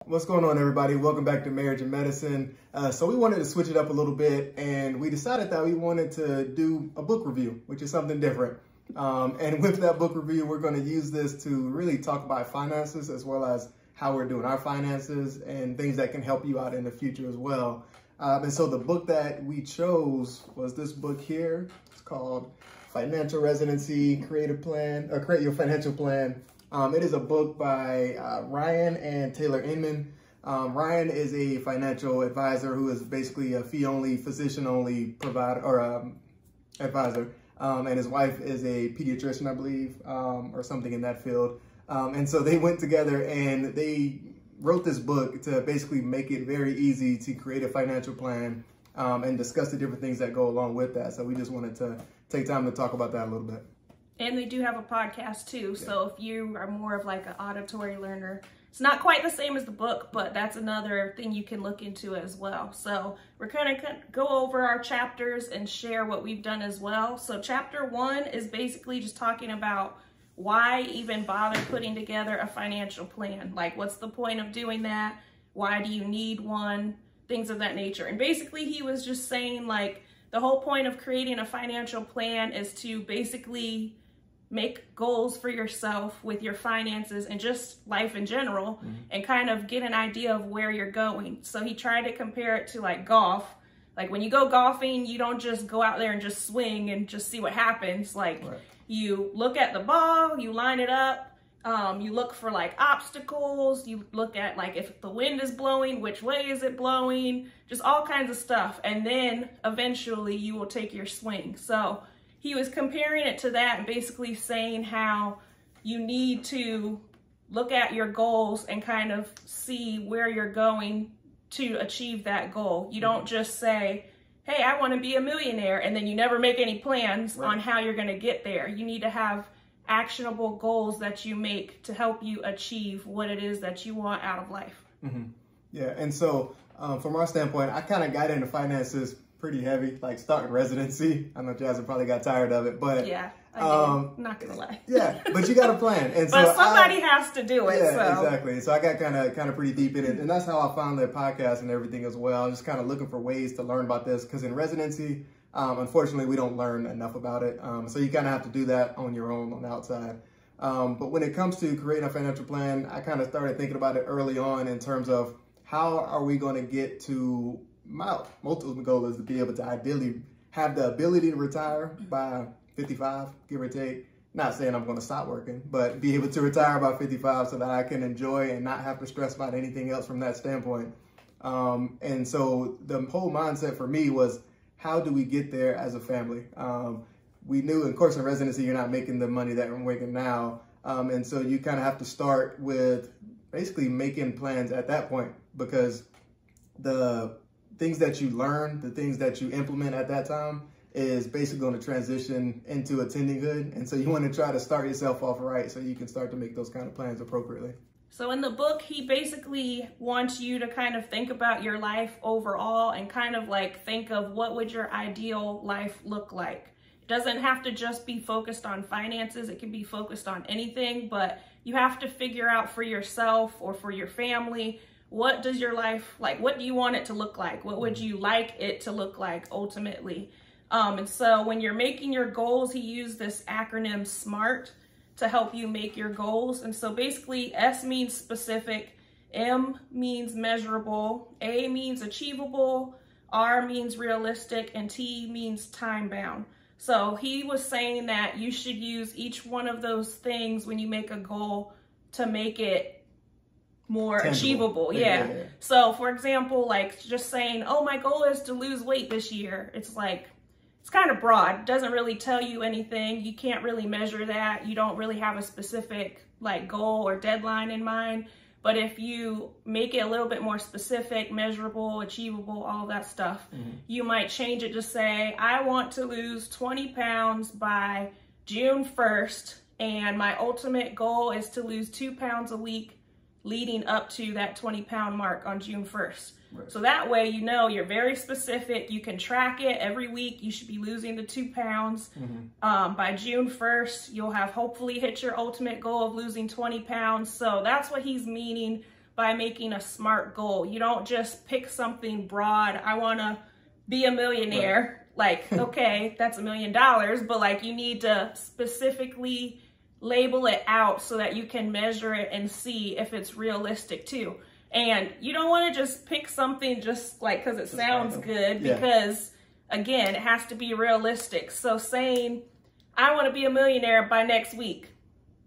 What's going on, everybody? Welcome back to Marriage and Medicine. So we wanted to switch it up a little bit, and we decided that we wanted to do a book review, which is something different. And with that book review, we're going to use this to really talk about finances as well as how we're doing our finances and things that can help you out in the future as well. And so the book that we chose was this book here. It's called Financial Residency, Create Your Financial Plan. It is a book by Ryan and Taylor Inman. Ryan is a financial advisor who is basically a fee-only, physician-only provider or advisor. And his wife is a pediatrician, I believe, or something in that field. And so they went together and they wrote this book to basically make it very easy to create a financial plan and discuss the different things that go along with that. So we just wanted to take time to talk about that a little bit. And they do have a podcast too. Yeah. So if you are more of like an auditory learner, it's not quite the same as the book, but that's another thing you can look into as well. So we're kind of go over our chapters and share what we've done as well. So chapter 1 is basically just talking about why even bother putting together a financial plan? Like, what's the point of doing that? Why do you need one? Things of that nature. And basically he was just saying, like, the whole point of creating a financial plan is to basically make goals for yourself with your finances and just life in general, and kind of get an idea of where you're going. So he tried to compare it to like golf. Like when you go golfing, you don't just go out there and just swing and just see what happens. Like you look at the ball, you line it up, you look for like obstacles, you look at like if the wind is blowing, which way is it blowing, just all kinds of stuff. And then eventually you will take your swing. So he was comparing it to that and basically saying how you need to look at your goals and kind of see where you're going to achieve that goal. You don't just say, hey, I want to be a millionaire, and then you never make any plans on how you're going to get there. You need to have actionable goals that you make to help you achieve what it is that you want out of life. Yeah, and so from our standpoint, I kind of got into finances pretty heavy, like starting residency. I know Jasmine probably got tired of it, but yeah, I did. Not gonna lie. Yeah, but you got a plan, and so but somebody has to do it. Yeah, so. Exactly. So I got kind of pretty deep in it, and that's how I found the podcast and everything as well. Just kind of looking for ways to learn about this, because in residency, unfortunately, we don't learn enough about it. So you kind of have to do that on your own on the outside. But when it comes to creating a financial plan, I kind of started thinking about it early on in terms of how are we going to get to my ultimate goal is to be able to ideally have the ability to retire by 55, give or take. Not saying I'm going to stop working, but be able to retire by 55 so that I can enjoy and not have to stress about anything else from that standpoint. And so the whole mindset for me was, how do we get there as a family? We knew, of course, in residency, you're not making the money that we're making now. And so you kind of have to start with basically making plans at that point, because the things that you learn, the things that you implement at that time is basically going to transition into attendinghood. And so you want to try to start yourself off right so you can start to make those kind of plans appropriately. So in the book, he basically wants you to kind of think about your life overall and kind of like think of what would your ideal life look like. It doesn't have to just be focused on finances. It can be focused on anything, but you have to figure out for yourself or for your family, what does your life, like, what do you want it to look like? What would you like it to look like ultimately? And so when you're making your goals, he used this acronym SMART to help you make your goals. And so basically S means specific, M means measurable, A means achievable, R means realistic, and T means time bound. So he was saying that you should use each one of those things when you make a goal to make it more tangible. Achievable. Yeah. So for example, like just saying, oh, my goal is to lose weight this year. It's like, it's kind of broad. It doesn't really tell you anything. You can't really measure that. You don't really have a specific like goal or deadline in mind. But if you make it a little bit more specific, measurable, achievable, all that stuff, you might change it to say, I want to lose 20 pounds by June 1st. And my ultimate goal is to lose 2 pounds a week leading up to that 20-pound mark on June 1st. Right. So that way, you know, you're very specific. You can track it every week. You should be losing the 2 pounds. By June 1st, you'll have hopefully hit your ultimate goal of losing 20 pounds. So that's what he's meaning by making a SMART goal. You don't just pick something broad. I want to be a millionaire. Like, okay, that's $1 million, but like you need to specifically label it out so that you can measure it and see if it's realistic too. And you don't want to just pick something just like because it sounds good, because again, it has to be realistic. So saying, I want to be a millionaire by next week.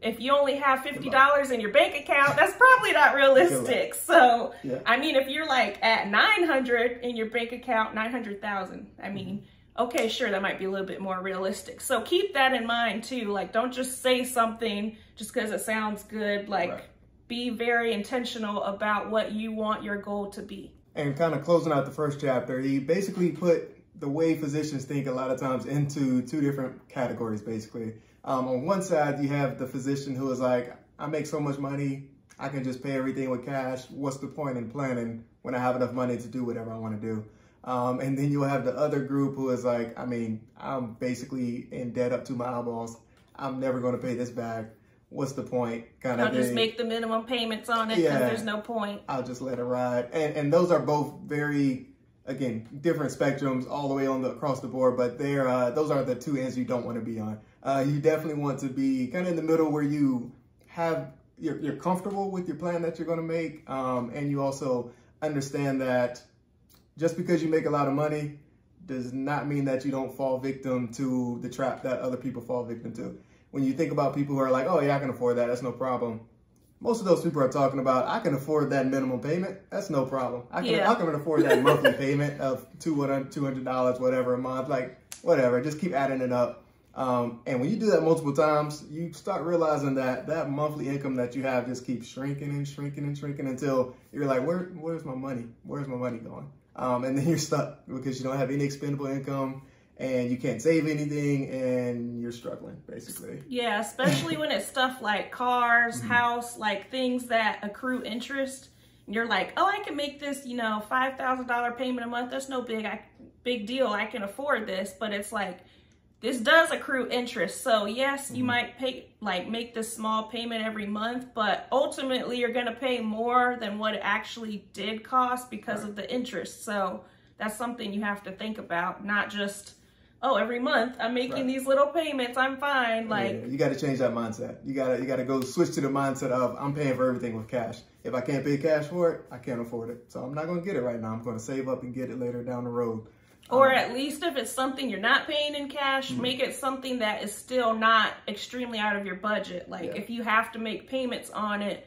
If you only have $50 in your bank account, that's probably not realistic. So, I mean, if you're like at 900 in your bank account, 900,000, I mean, okay, sure, that might be a little bit more realistic. So keep that in mind too. Like, don't just say something just because it sounds good. Like, be very intentional about what you want your goal to be. And kind of closing out the first chapter, he basically put the way physicians think a lot of times into two different categories, basically. On one side, you have the physician who is like, I make so much money, I can just pay everything with cash. What's the point in planning when I have enough money to do whatever I want to do? And then you'll have the other group who is like, I mean, I'm basically in debt up to my eyeballs. I'm never going to pay this back. What's the point? Kind of I'll just make the minimum payments on it because there's no point. I'll just let it ride. And those are both very, again, different spectrums all the way on across the board, but those are the two ends you don't want to be on. You definitely want to be kind of in the middle where you have, you're comfortable with your plan that you're going to make. And you also understand that just because you make a lot of money does not mean that you don't fall victim to the trap that other people fall victim to. When you think about people who are like, oh yeah, I can afford that, that's no problem. Most of those people are talking about, I can afford that minimum payment, that's no problem. I can afford that monthly payment of $200, whatever a month, like whatever, just keep adding it up. And when you do that multiple times, you start realizing that that monthly income that you have just keeps shrinking and shrinking and shrinking until you're like, where's my money? Where's my money going? And then you're stuck because you don't have any expendable income and you can't save anything and you're struggling basically. Yeah, especially when it's stuff like cars, house, like things that accrue interest. And you're like, oh, I can make this, you know, $5,000 payment a month. That's no big deal. I can afford this. But it's like, this does accrue interest. So yes, you might make this small payment every month, but ultimately you're going to pay more than what it actually did cost because of the interest. So that's something you have to think about, not just, oh, every month I'm making these little payments, I'm fine. Like, you got to change that mindset. You got to go switch to the mindset of, I'm paying for everything with cash. If I can't pay cash for it, I can't afford it. So I'm not going to get it right now. I'm going to save up and get it later down the road. Or at least if it's something you're not paying in cash, make it something that is still not extremely out of your budget. Like if you have to make payments on it,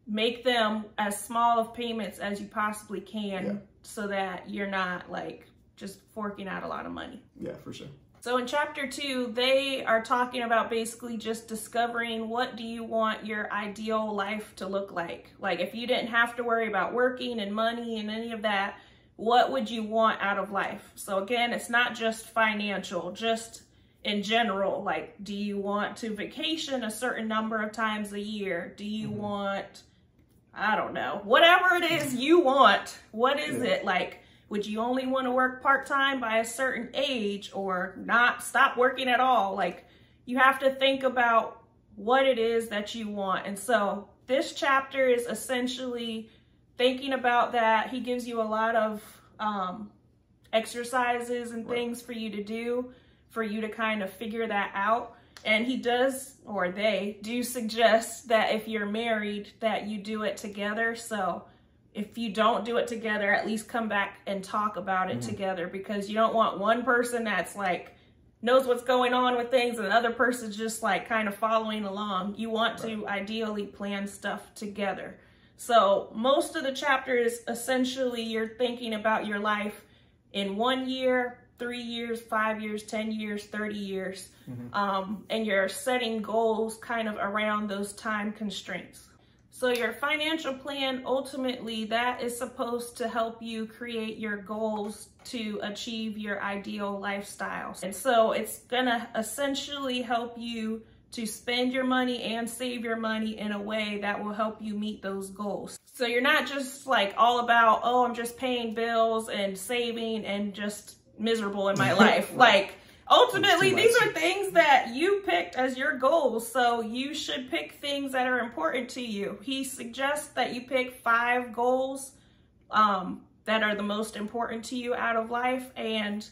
make them as small of payments as you possibly can so that you're not like just forking out a lot of money. Yeah, for sure. So in chapter 2, they are talking about basically just discovering what do you want your ideal life to look like. Like if you didn't have to worry about working and money and any of that, what would you want out of life? So again, it's not just financial, just in general. Like, do you want to vacation a certain number of times a year? Do you want, I don't know, whatever it is you want, what is it? Like, would you only want to work part-time by a certain age or not stop working at all? Like, you have to think about what it is that you want. And so this chapter is essentially thinking about that. He gives you a lot of exercises and things for you to do, for you to kind of figure that out. And he does, or they do suggest that if you're married, that you do it together. So if you don't do it together, at least come back and talk about it together, because you don't want one person that's like, knows what's going on with things and the other person's just like kind of following along. You want to ideally plan stuff together. So most of the chapter is essentially you're thinking about your life in 1 year, 3 years, 5 years, 10 years, 30 years. And you're setting goals kind of around those time constraints. So your financial plan, ultimately, that is supposed to help you create your goals to achieve your ideal lifestyle. And so it's gonna essentially help you to spend your money and save your money in a way that will help you meet those goals. So you're not just like all about, oh, I'm just paying bills and saving and just miserable in my life. Like, ultimately, these are things that you picked as your goals, so you should pick things that are important to you. He suggests that you pick 5 goals that are the most important to you out of life, and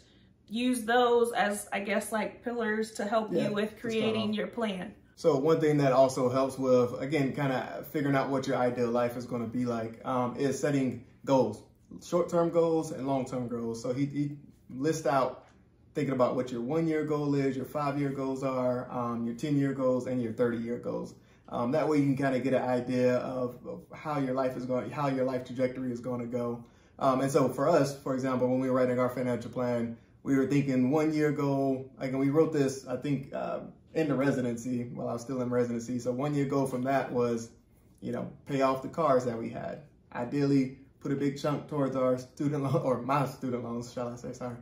use those as, I guess, like pillars to help you with creating your plan. So one thing that also helps with, again, kind of figuring out what your ideal life is going to be like, is setting goals, short-term goals and long-term goals. So he lists out thinking about what your 1-year goal is, your 5-year goals are, your 10-year goals, and your 30-year goals. That way you can kind of get an idea of how your life is going, how your life trajectory is going to go. And so for us, for example, when we were writing our financial plan, we were thinking 1-year goal. Like, we wrote this, I think, in the residency, while I was still in residency. So 1-year goal from that was, you know, pay off the cars that we had. Ideally, put a big chunk towards our student loan, or my student loans, shall I say, sorry,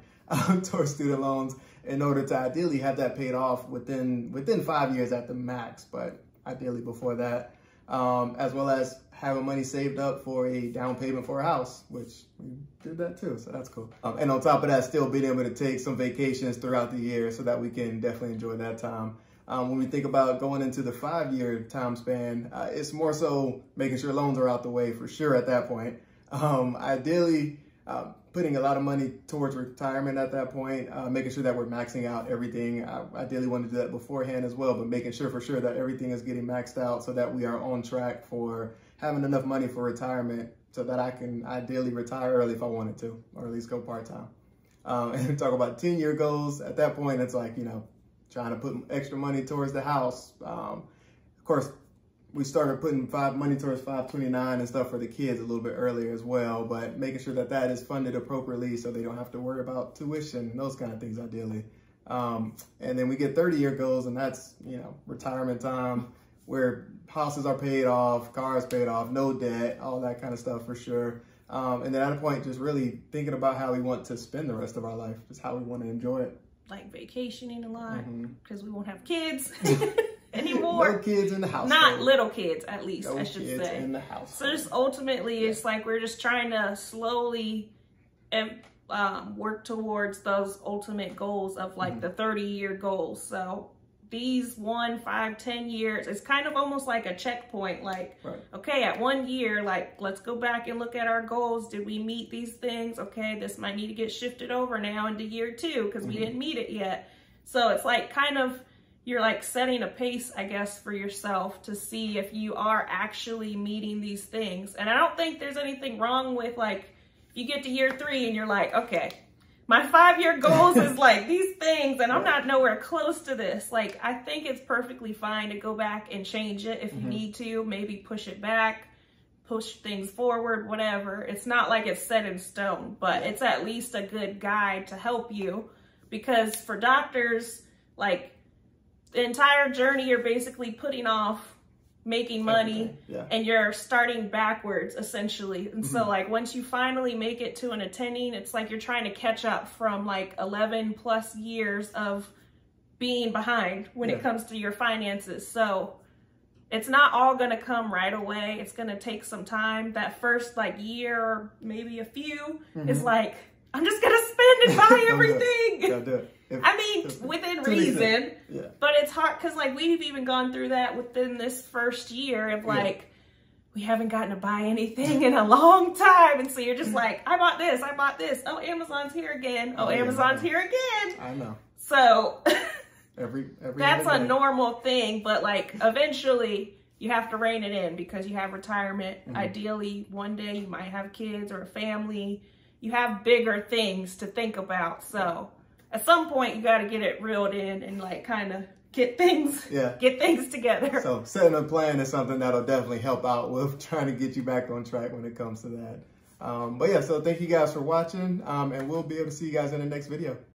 towards student loans, in order to ideally have that paid off within 5 years at the max, but ideally before that, as well as having money saved up for a down payment for a house, which we did that too, so that's cool. And on top of that, still being able to take some vacations throughout the year so that we can definitely enjoy that time. When we think about going into the 5-year time span, it's more so making sure loans are out the way for sure at that point. Ideally, putting a lot of money towards retirement at that point, making sure that we're maxing out everything. I ideally want to do that beforehand as well, but making sure for sure that everything is getting maxed out so that we are on track for having enough money for retirement so that I can ideally retire early if I wanted to, or at least go part-time. And talk about 10-year goals. At that point, it's like, you know, trying to put extra money towards the house. Of course, we started putting money towards 529 and stuff for the kids a little bit earlier as well, but making sure that that is funded appropriately so they don't have to worry about tuition and those kind of things ideally. And then we get 30-year goals, and that's, you know, retirement time where houses are paid off, cars paid off, no debt, all that kind of stuff for sure. And then at a point, just really thinking about how we want to spend the rest of our life, just how we want to enjoy it. Like vacationing a lot, because we won't have kids anymore. No kids in the house. Not little kids, at least, I should kids say. In the house. So just ultimately, it's like we're just trying to slowly work towards those ultimate goals of like the 30-year goals. So these 1, 5, 10 years, it's kind of almost like a checkpoint. Like, okay, at 1 year, like, let's go back and look at our goals. Did we meet these things? Okay, this might need to get shifted over now into year 2 because we didn't meet it yet. So it's like kind of, you're like setting a pace, I guess, for yourself to see if you are actually meeting these things. And I don't think there's anything wrong with, like, you get to year 3 and you're like, okay, my 5-year goals is like these things, and I'm not nowhere close to this. Like, I think it's perfectly fine to go back and change it if you need to, maybe push it back, push things forward, whatever. It's not like it's set in stone, but it's at least a good guide to help you, because for doctors, like, the entire journey, you're basically putting off making money and you're starting backwards essentially. And so like once you finally make it to an attending, it's like you're trying to catch up from like 11 plus years of being behind when it comes to your finances. So it's not all going to come right away. It's going to take some time. That first like year or maybe a few is like, I'm just going to spend and buy everything. I mean, within reason, but it's hard because like we've even gone through that within this first year of like, we haven't gotten to buy anything in a long time. And so you're just like, I bought this, I bought this. Oh, Amazon's here again. Oh, Amazon's here again. I know. So every that's a normal thing, but like eventually you have to rein it in because you have retirement. Ideally, one day you might have kids or a family. You have bigger things to think about. So at some point you got to get it reeled in and like kind of get things together. So setting a plan is something that'll definitely help out with trying to get you back on track when it comes to that. But yeah, so thank you guys for watching, and we'll be able to see you guys in the next video.